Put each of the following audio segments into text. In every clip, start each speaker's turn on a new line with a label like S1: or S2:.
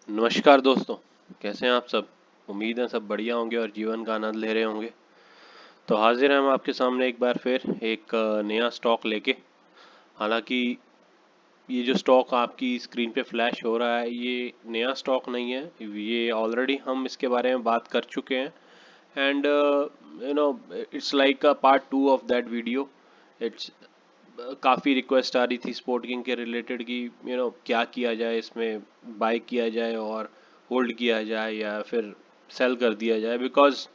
S1: नमस्कार दोस्तों। कैसे हैं आप सब। उम्मीद है सब बढ़िया होंगे और जीवन का आनंद ले रहे होंगे। तो हाजिर हैं हम आपके सामने एक बार फिर एक नया स्टॉक लेके। हालांकि ये जो स्टॉक आपकी स्क्रीन पे फ्लैश हो रहा है ये नया स्टॉक नहीं है, ये ऑलरेडी हम इसके बारे में बात कर चुके हैं। And you know it's like a part two of that video. It's काफ़ी रिक्वेस्ट आ रही थी स्पोर्ट किंग के रिलेटेड कि क्या किया जाए इसमें, बाय किया जाए और होल्ड किया जाए या फिर सेल कर दिया जाए, because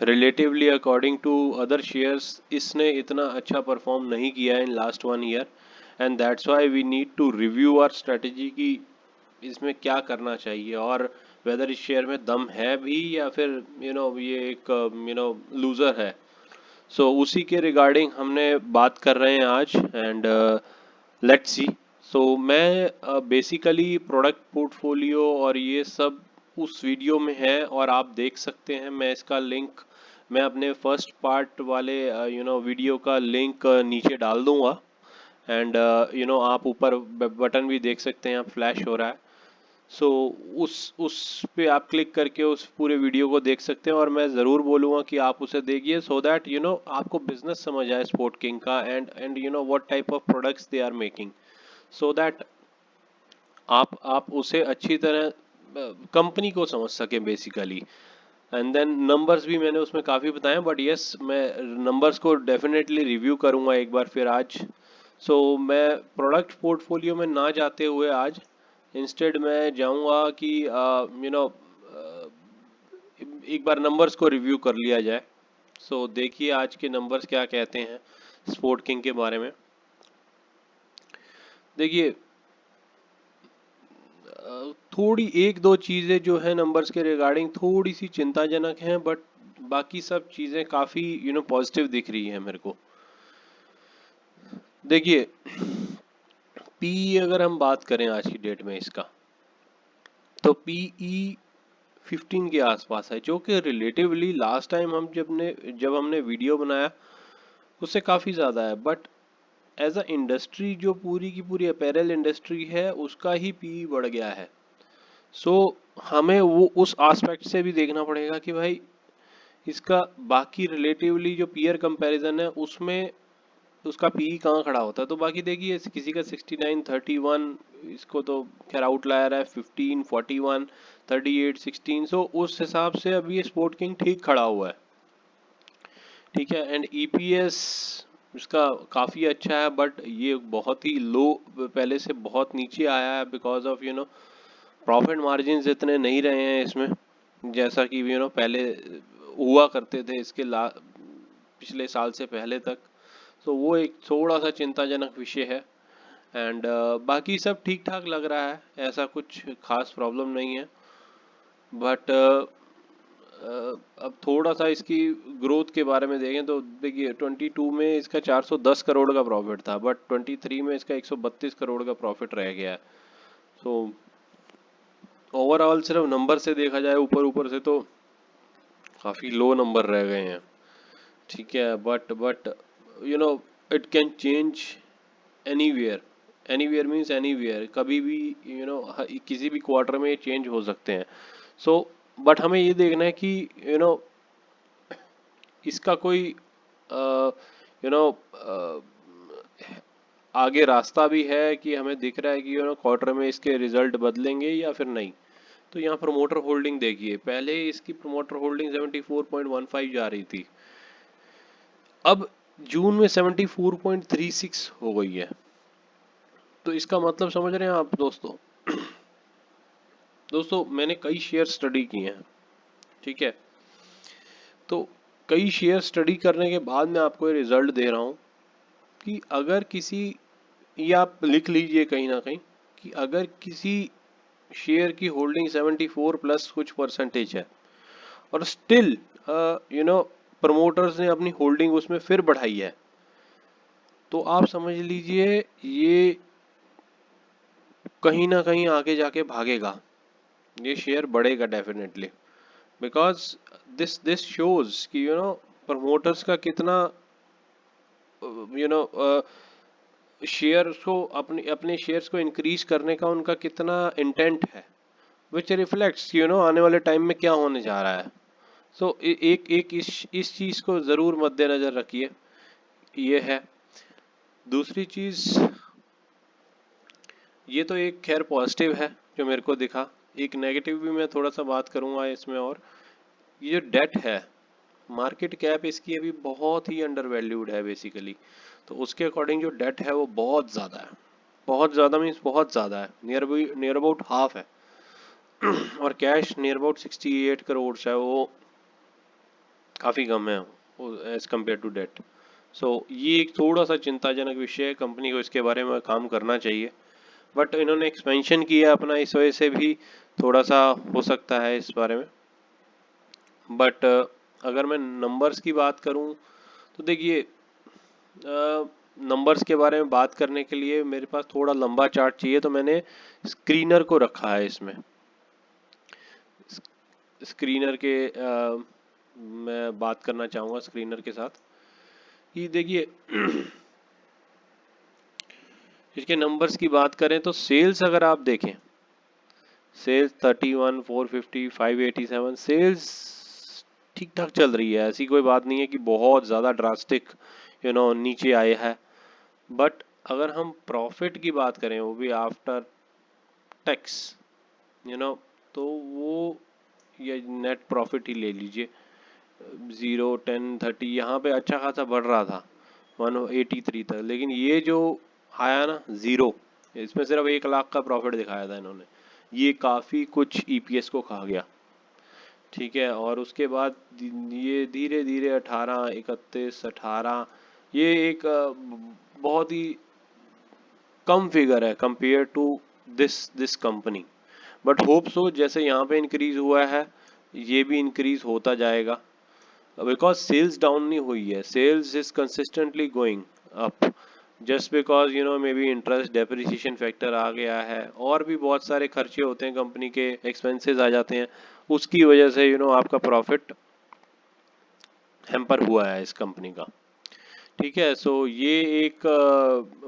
S1: relatively according to other shares इसने इतना अच्छा परफॉर्म नहीं किया in last 1 year. And that's why we need to review our strategy कि इसमें क्या करना चाहिए और वेदर इस शेयर में दम है भी या फिर ये एक लूजर है। सो उसी के रिगार्डिंग हमने बात कर रहे हैं आज। And let's see. सो मैं बेसिकली प्रोडक्ट पोर्टफोलियो और ये सब उस वीडियो में है और आप देख सकते हैं। मैं इसका लिंक मैं अपने फर्स्ट पार्ट वाले वीडियो का लिंक नीचे डाल दूंगा। एंड आप ऊपर बटन भी देख सकते हैं, आप फ्लैश हो रहा है। सो उस पे आप क्लिक करके उस पूरे वीडियो को देख सकते हैं और मैं ज़रूर बोलूँगा कि आप उसे देखिए सो दैट आपको बिजनेस समझ आए स्पोर्ट किंग का and what type of products they are making, so that आप उसे अच्छी तरह कंपनी को समझ सके बेसिकली। एंड देन नंबर्स भी मैंने उसमें काफ़ी बताए, बट यस मैं नंबर्स को डेफिनेटली रिव्यू करूँगा एक बार फिर आज। सो मैं प्रोडक्ट पोर्टफोलियो में ना जाते हुए आज इंस्टेड मैं जाऊंगा कि एक बार नंबर्स को रिव्यू कर लिया जाए। सो देखिए आज के नंबर्स क्या कहते हैं स्पोर्ट किंग के बारे में। देखिए थोड़ी एक दो चीज़ें जो है नंबर्स के रिगार्डिंग थोड़ी सी चिंताजनक हैं, बट बाकी सब चीज़ें काफ़ी पॉजिटिव दिख रही है मेरे को। देखिए पीई अगर हम बात करें आज की डेट में इसका, तो पीई 15 के आसपास है, जो कि रिलेटिवली लास्ट टाइम हम जब हमने वीडियो बनाया उससे काफ़ी ज़्यादा है। बट एज अ इंडस्ट्री जो पूरी की पूरी अपैरल इंडस्ट्री है उसका ही पीई बढ़ गया है। सो हमें वो उस एस्पेक्ट से भी देखना पड़ेगा कि भाई इसका बाकी रिलेटिवली जो पीयर कंपैरिजन है उसमें उसका पीई कहाँ खड़ा होता है। तो बाकी देखिए किसी का 69 31, इसको तो खैर आउटलायर है 15 41 38 16। सो उस हिसाब से अभी ये स्पोर्ट किंग ठीक खड़ा हुआ है, ठीक है। एंड ईपीएस इसका काफ़ी अच्छा है, बट ये बहुत ही लो, पहले से बहुत नीचे आया है बिकॉज ऑफ प्रॉफिट मार्जिन्स इतने नहीं रहे हैं इसमें जैसा कि पहले हुआ करते थे इसके पिछले साल से पहले तक। तो वो एक थोड़ा सा चिंताजनक विषय है। एंड बाकी सब ठीक ठाक लग रहा है, ऐसा कुछ खास प्रॉब्लम नहीं है। बट अब थोड़ा सा इसकी ग्रोथ के बारे में देखें तो देखिए 22 में इसका 410 करोड़ का प्रॉफिट था, बट 23 में इसका 132 करोड़ का प्रॉफिट रह गया है। सो ओवरऑल सिर्फ नंबर से देखा जाए ऊपर ऊपर से तो काफ़ी लो नंबर रह गए हैं, ठीक है। But you know it can change anywhere. Anywhere means anywhere, कभी भी किसी भी क्वार्टर में ये चेंज हो सकते हैं। सो बट हमें ये देखना है कि यू नो इसका कोई यू नो आगे रास्ता भी है कि हमें दिख रहा है कि क्वार्टर में इसके रिजल्ट बदलेंगे या फिर नहीं। तो यहाँ प्रमोटर होल्डिंग देखिए, पहले इसकी प्रमोटर होल्डिंग 74.15 जा रही थी, अब जून में 74.36 हो गई है। तो इसका मतलब समझ रहे हैं आप दोस्तों। दोस्तों मैंने कई शेयर स्टडी किए हैं, ठीक है। तो कई शेयर स्टडी करने के बाद मैं आपको ये रिजल्ट दे रहा हूँ कि अगर किसी, या आप लिख लीजिए कहीं ना कहीं, कि अगर किसी शेयर की होल्डिंग 74 प्लस कुछ परसेंटेज है और स्टिल प्रमोटर्स ने अपनी होल्डिंग उसमें फिर बढ़ाई है, तो आप समझ लीजिए ये कहीं ना कहीं आगे जाके भागेगा, ये शेयर बढ़ेगा डेफिनेटली। बिकॉज दिस शोज कि प्रमोटर्स का कितना यू नो शेयर को अपने अपने शेयर्स को इंक्रीज करने का उनका कितना इंटेंट है। विच रिफ्लेक्ट्स आने वाले टाइम में क्या होने जा रहा है। सो एक एक इस चीज को जरूर मद्देनजर रखिए। ये है दूसरी चीज। ये तो एक खैर पॉजिटिव है जो मेरे को दिखा। एक नेगेटिव भी मैं थोड़ा सा बात करूंगा इसमें। और ये जो डेट है, मार्केट कैप इसकी अभी बहुत ही अंडर वैल्यूड है बेसिकली। तो उसके अकॉर्डिंग जो डेट है वो बहुत ज़्यादा है। बहुत ज़्यादा मीन्स बहुत ज़्यादा है, नियर अबाउट हाफ है। और कैश नियर अबाउट 68 करोड़ है, वो काफ़ी कम है एज कम्पेयर टू डेट। सो ये एक थोड़ा सा चिंताजनक विषय है, कंपनी को इसके बारे में काम करना चाहिए। बट इन्होंने एक्सपेंशन किया अपना, इस वजह से भी थोड़ा सा हो सकता है इस बारे में। बट अगर मैं नंबर्स की बात करूं तो देखिए, नंबर्स के बारे में बात करने के लिए मेरे पास थोड़ा लंबा चार्ट चाहिए, तो मैंने स्क्रीनर को रखा है इसमें। स्क्रीनर के मैं बात करना चाहूँगा स्क्रीनर के साथ। ये देखिए इसके नंबर्स की बात करें तो सेल्स अगर आप देखें, सेल्स 31, 450, 587, सेल्स ठीक ठाक चल रही है। ऐसी कोई बात नहीं है कि बहुत ज़्यादा ड्रास्टिक नीचे आए है। बट अगर हम प्रॉफिट की बात करें, वो भी आफ्टर टैक्स तो वो ये नेट प्रॉफिट ही ले लीजिए, 0, 10, 30 यहाँ पे अच्छा खासा बढ़ रहा था 183 तक। लेकिन ये जो आया ना जीरो, इसमें सिर्फ 1 लाख का प्रॉफिट दिखाया था इन्होंने। ये काफ़ी कुछ ईपीएस को खा गया। ठीक है, और उसके बाद ये धीरे धीरे 18, 31, 18, ये एक बहुत ही कम फिगर है compare to this company. But hope so जैसे यहाँ पे इंक्रीज हुआ है ये भी इंक्रीज होता जाएगा, बिकॉज सेल्स डाउन नहीं हुई है, sales is consistently going up. Just because maybe interest depreciation factor आ गया है, और भी बहुत सारे खर्चे होते हैं कंपनी के, एक्सपेंसेस आ जाते हैं, उसकी वजह से आपका प्रॉफिट हैम्पर हुआ है इस कंपनी का। ठीक है, सो ये एक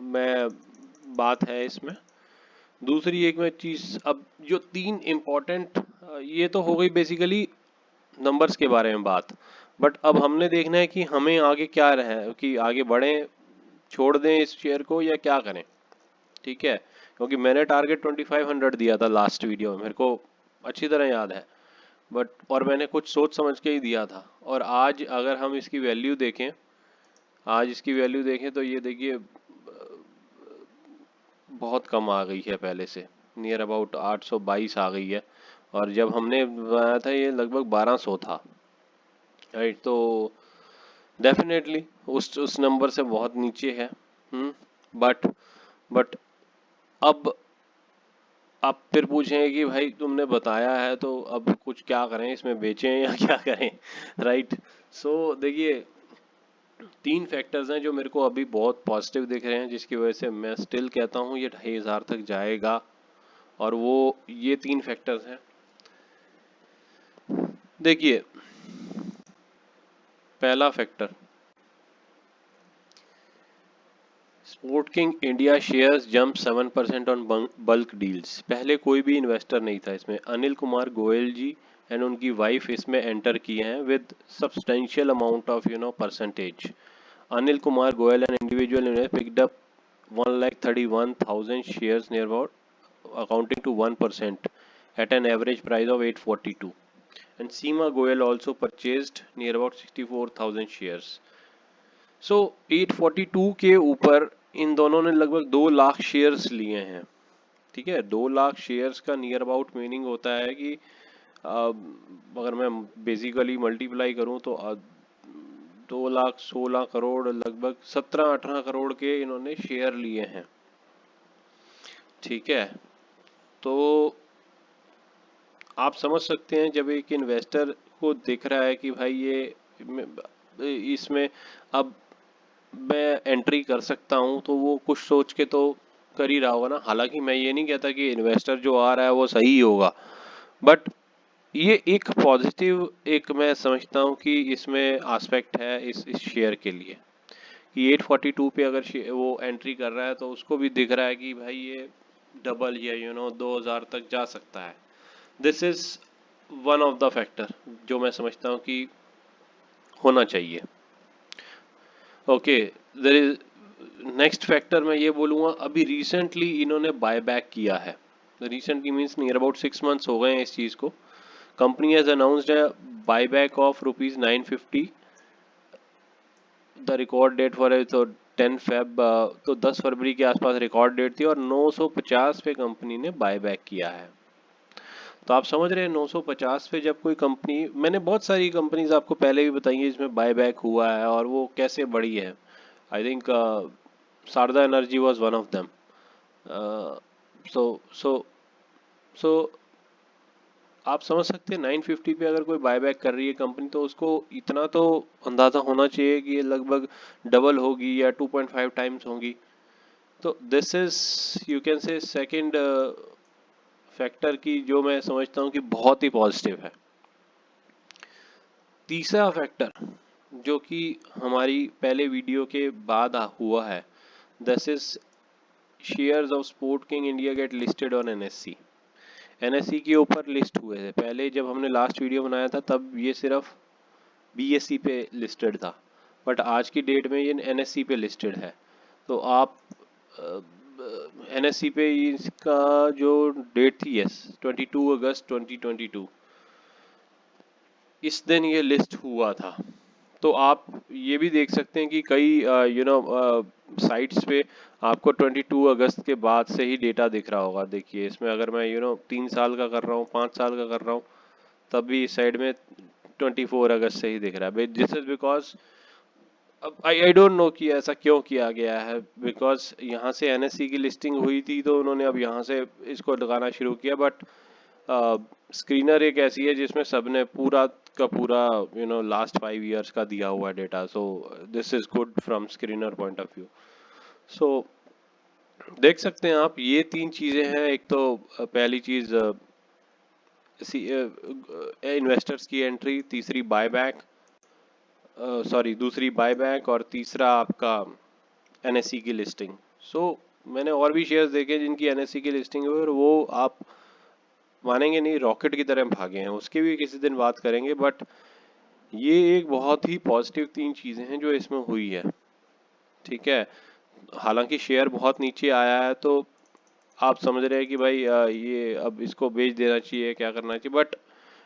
S1: मैं बात है इसमें। दूसरी एक मैं चीज, अब जो 3 इम्पोर्टेंट, ये तो हो गई बेसिकली नंबर्स के बारे में बात। बट अब हमने देखना है कि हमें आगे क्या रहे, कि आगे बढ़ें, छोड़ दें इस शेयर को या क्या करें। ठीक है, क्योंकि मैंने टारगेट 2500 दिया था लास्ट वीडियो में, मेरे को अच्छी तरह याद है। बट और मैंने कुछ सोच समझ के ही दिया था। और आज अगर हम इसकी वैल्यू देखें, आज इसकी वैल्यू देखें तो ये देखिए बहुत कम आ गई है पहले से, नियर अबाउट 822 आ गई है। और जब हमने बनाया था ये लगभग 1200 था। राइट, तो डेफिनेटली उस नंबर से बहुत नीचे है। बट बट अब आप फिर पूछेंगे कि भाई तुमने बताया है तो अब कुछ क्या करें, इसमें बेचें या क्या करें। राइट, सो देखिए 3 फैक्टर्स हैं जो मेरे को अभी बहुत पॉजिटिव दिख रहे हैं, जिसकी वजह से मैं स्टिल कहता हूँ ये 2500 तक जाएगा। और वो ये 3 फैक्टर्स हैं। देखिए पहला factor, sport king India shares jump 7% on bulk deals. पहले कोई भी इन्वेस्टर नहीं था इसमें, अनिल कुमार गोयल जी एंड उनकी वाइफ इसमें एंटर किए हैं with substantial amount of percentage. Anil Kumar Goyal and individual investor picked up 1,31,000 shares near about accounting to 1% at an average price of 842, and Seema Goyal also purchased near about 64,000 shares. So 842 के ऊपर इन दोनों ने लगभग 2 lakh shares लिए हैं। ठीक है, 2 लाख शेयर्स का नियर अबाउट मीनिंग होता है कि अगर मैं बेसिकली मल्टीप्लाई करूं तो 2,16,00,000 लगभग 17-18 करोड़ के इन्होंने शेयर लिए हैं। ठीक है, तो आप समझ सकते हैं जब एक इन्वेस्टर को दिख रहा है कि भाई ये इसमें अब मैं एंट्री कर सकता हूं, तो वो कुछ सोच के तो कर ही रहा होगा ना। हालांकि मैं ये नहीं कहता कि इन्वेस्टर जो आ रहा है वो सही होगा, बट ये एक पॉजिटिव, एक मैं समझता हूँ कि इसमें एस्पेक्ट है इस शेयर के लिए, कि 842 पे अगर वो एंट्री कर रहा है तो उसको भी दिख रहा है कि भाई ये डबल या 2000 तक जा सकता है। This is one of the factor जो मैं समझता हूँ कि होना चाहिए। Okay, there is next factor मैं ये बोलूँगा, अभी रिसेंटली इन्होंने बाय बैक किया है। Recently means near about 6 months हो गए हैं इस चीज़ को। कंपनी हैज अनाउंस्ड है buy back of ₹950। The record date for तो 10 फेब, तो 10 फरवरी के आसपास रिकॉर्ड डेट थी और 950 पे कंपनी ने बाय बैक किया है। तो आप समझ रहे हैं 950 पे जब कोई कंपनी, मैंने बहुत सारी कंपनीज आपको पहले भी बताई है जिसमें बाय बैक हुआ है और वो कैसे बढ़ी है। I think Sharda Energy was one of them. So so so आप समझ सकते हैं 950 पे अगर कोई बायबैक कर रही है कंपनी, तो उसको इतना तो अंदाजा होना चाहिए कि ये लगभग डबल होगी या 2.5 टाइम्स होगी। तो this is, you can say, second factor की जो मैं समझता हूँ कि बहुत ही पॉजिटिव है। तीसरा फैक्टर जो कि हमारी पहले वीडियो के बाद हुआ है, this is shares of sport king India get listed on NSC. NSC के ऊपर लिस्ट हुए थे पहले, जब हमने लास्ट वीडियो बनाया था तब ये सिर्फ बीएससी पे लिस्टेड था, बट आज की डेट में ये एनएससी पे लिस्टेड है। तो आप एनएससी पे इसका जो डेट थी, यस 22 अगस्त 2022, इस दिन ये लिस्ट हुआ था। तो आप ये भी देख सकते हैं कि कई साइट्स पे आपको 22 अगस्त के बाद से ही डेटा दिख रहा होगा। देखिए इसमें अगर मैं 3 साल का कर रहा हूँ, 5 साल का कर रहा हूँ, तब भी इस साइड में 24 अगस्त से ही दिख रहा है। दिस इज बिकॉज, अब आई डोंट नो कि ऐसा क्यों किया गया है, बिकॉज यहाँ से एनएससी की लिस्टिंग हुई थी तो उन्होंने अब यहाँ से इसको लगाना शुरू किया। बट स्क्रीनर एक ऐसी है जिसमें सबने पूरा का पूरा लास्ट 5 इयर्स का दिया हुआ है data. So this is good from Screener point of view. So देख सकते हैं आप, ये तीन चीजें हैं। एक तो पहली चीज इन्वेस्टर्स की एंट्री, तीसरी बायबैक, सॉरी दूसरी बायबैक, और तीसरा आपका एनएससी की लिस्टिंग। सो मैंने और भी शेयर्स देखे जिनकी एनएससी की लिस्टिंग हुई और वो आप मानेंगे नहीं, रॉकेट की तरह भागे हैं। उसकी भी किसी दिन बात करेंगे, बट ये एक बहुत ही पॉजिटिव तीन चीजें हैं जो इसमें हुई है। ठीक है, हालांकि शेयर बहुत नीचे आया है तो आप समझ रहे हैं कि भाई ये अब इसको बेच देना चाहिए, क्या करना चाहिए, बट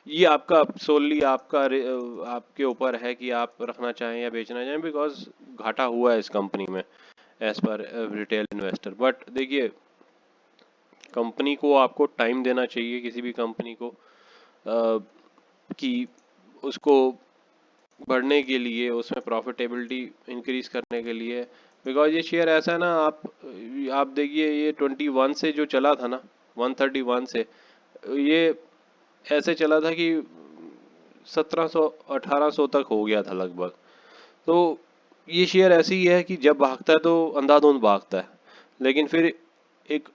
S1: ये आपका सोनली आपके ऊपर है कि आप रखना चाहें या बेचना चाहें, बिकॉज घाटा हुआ है इस कंपनी में as per retail investor. But देखिए, कंपनी को आपको टाइम देना चाहिए, किसी भी कंपनी को कि उसको बढ़ने के लिए, उसमें प्रॉफिटेबिलिटी इंक्रीज करने के लिए। बिकॉज ये शेयर ऐसा है ना, आप देखिए ये 21 से जो चला था ना, 131 से, ये ऐसे चला था कि 1700 1800 तक हो गया था लगभग। तो ये शेयर ऐसी ही है कि जब भागता है तो अंधाधुंध भागता है, लेकिन फिर एक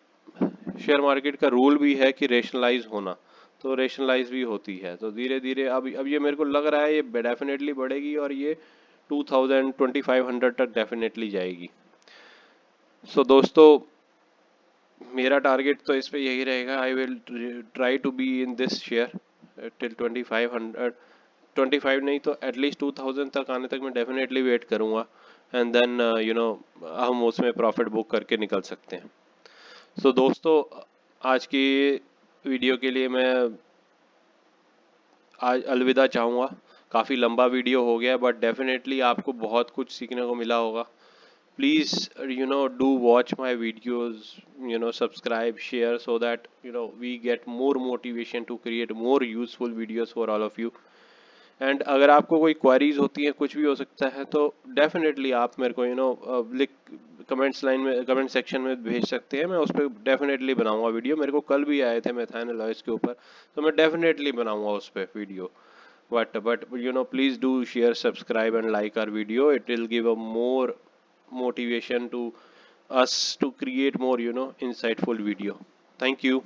S1: शेयर मार्केट का रूल भी है कि रेशनलाइज होना, तो रेशनलाइज भी होती है। तो धीरे धीरे अब ये मेरे को लग रहा है ये डेफिनेटली बढ़ेगी और ये 2000 2500 तक डेफिनेटली जाएगी। सो दोस्तों, मेरा टारगेट तो इस पे यही रहेगा, I will try to be in this share till 2500, 25 नहीं तो एटलीस्ट 2000 तक आने तक मैं डेफिनेटली वेट करूंगा। एंड देन हम उसमें प्रॉफिट बुक करके निकल सकते हैं। सो दोस्तों, आज की वीडियो के लिए मैं आज अलविदा चाहूँगा। काफ़ी लंबा वीडियो हो गया, बट डेफिनेटली आपको बहुत कुछ सीखने को मिला होगा। Please, do watch my videos, subscribe, share, so that we get more motivation to create more useful videos for all of you. And अगर आपको कोई क्वारीज होती हैं, कुछ भी हो सकता है, तो डेफिनेटली आप मेरे को लिख कमेंट्स लाइन में, कमेंट सेक्शन में भेज सकते हैं। मैं उस पर डेफिनेटली बनाऊंगा वीडियो। मेरे को कल भी आए थे मेथाइन एलॉयज के ऊपर, तो मैं डेफिनेटली बनाऊंगा उस पर video. but please do share, subscribe and like our video. It will give a more motivation to us to create more insightful video. Thank you.